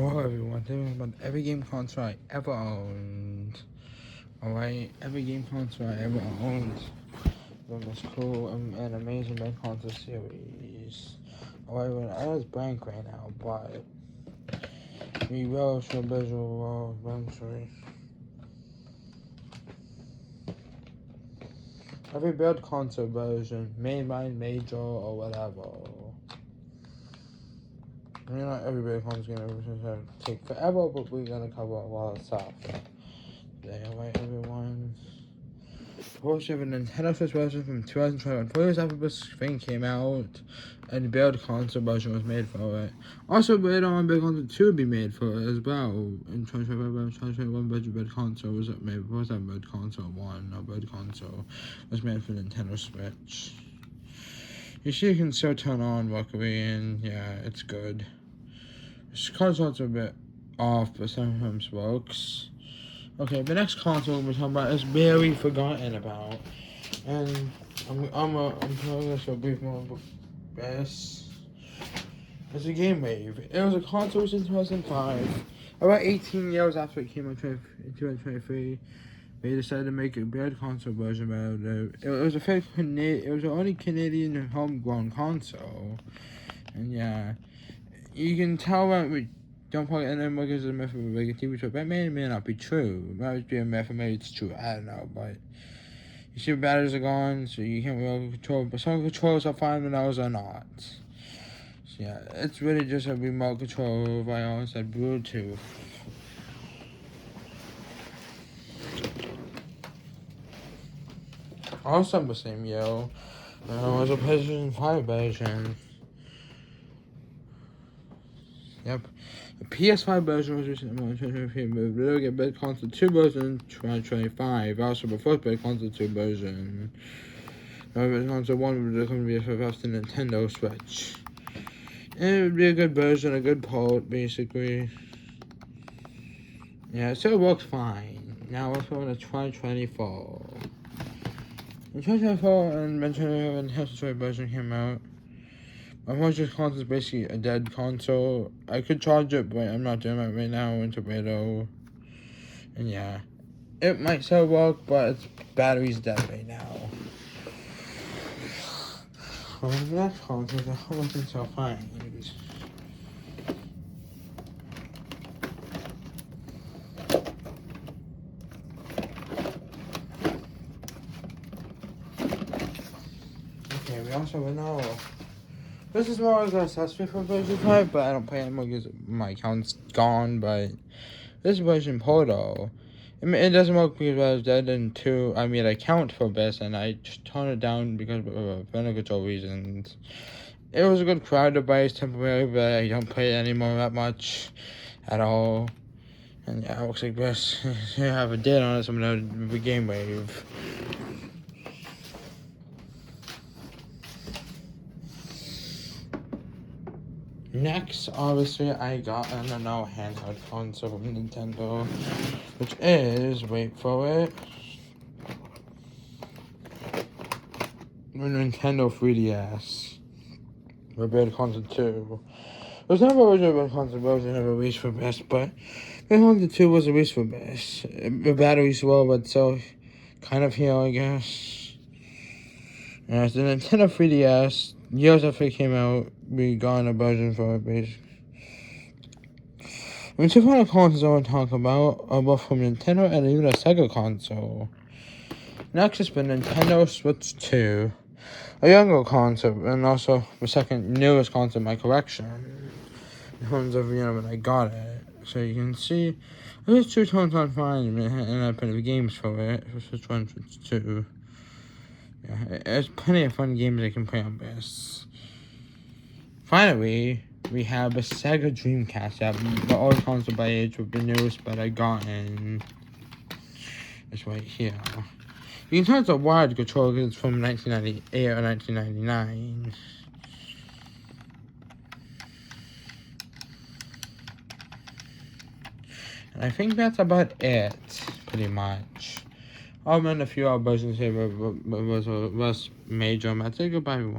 Hello everyone, today about every game console I ever owned. Alright, every game console I ever owned. The most cool and amazing game console series. Alright, well, I was blank right now, but we will show visual eventually. Every build console version, mainline, major, or whatever. I mean, not every build console game ever take forever, but we're gonna cover a lot of stuff today. Alright, everyone. Of you have a Nintendo Switch version from 2021. 4 years after this thing came out, and the build console version was made for it. Also, later on, build console 2 would be made for it as well. In 2021, build console was made. What was that build console 1? No, build console was made for Nintendo Switch. You see, you can still turn on luckily, and yeah, it's good. This console's a bit off, but sometimes works. Okay, the next console we're talking about is very forgotten about, and I'm telling this a brief moment. Best. It's a Game Wave. It was a console in 2005. About 18 years after it came out in 2023, they decided to make a bad console version about it. It was it was the only Canadian homegrown console, and yeah, you can tell that we don't plug it in because it's a myth of a bigger TV show. That may or may not be true. It might be a myth, or maybe it's true. I don't know, but you see the batteries are gone, so you can't really control. But some controls are fine, and others are not. So yeah, it's really just a remote control via inside Bluetooth. Also, the same year, was a PlayStation 5 version. Yep. The PS5 version was recently in 2023, but we'll get Bed Console 2 version in 2025. Also, the first Bed Console 2 version. Bed Console 1 was going to be for the Nintendo Switch. And it would be a good version, a good port, basically. Yeah, it still works fine. Now let's go into 2024. In 2024, and eventually the Nintendo Switch version came out. My Xbox console is basically a dead console. I could charge it, but I'm not doing that right now into beta. And yeah, it might still work, but its battery's dead right now. Well, the next console is a whole thing so fine. Okay, we also have another. This is more like a accessory for version 5, but I don't play anymore because my account's gone, but this version Portal, it doesn't work because I was dead in 2, I made an account for this, and I just turned it down because of parental control reasons. It was a good crowd device temporarily, but I don't play it anymore that much at all. And yeah, it looks like this. You have a date on it, so I'm gonna the Game Wave. Next, obviously, I got another handheld console from Nintendo, which is, wait for it, the Nintendo 3DS. Rebel Console 2. There's never a Rebel Console version ever released for best, but Rebel Console 2 was released for best. The battery's low, but so kind of here, I guess. And it's the Nintendo 3DS. Years after it came out, we got a version for it, basically. The two final consoles I want to talk about are both from Nintendo and even a Sega console. Next has been Nintendo Switch 2, a younger console, and also the second newest console in my collection. In terms of, when I got it. So you can see, there's 2 tones on fine, and I put the games for it, for Switch 1, Switch 2. Yeah, there's plenty of fun games I can play on this. Finally, we have a Sega Dreamcast app, the old console by age with the newest that I got in. It's right here. You can tell it's a wired controller because it's from 1998 or 1999. And I think that's about it, pretty much. I'll run a few other versions here, but was less major. I'll say goodbye, everyone.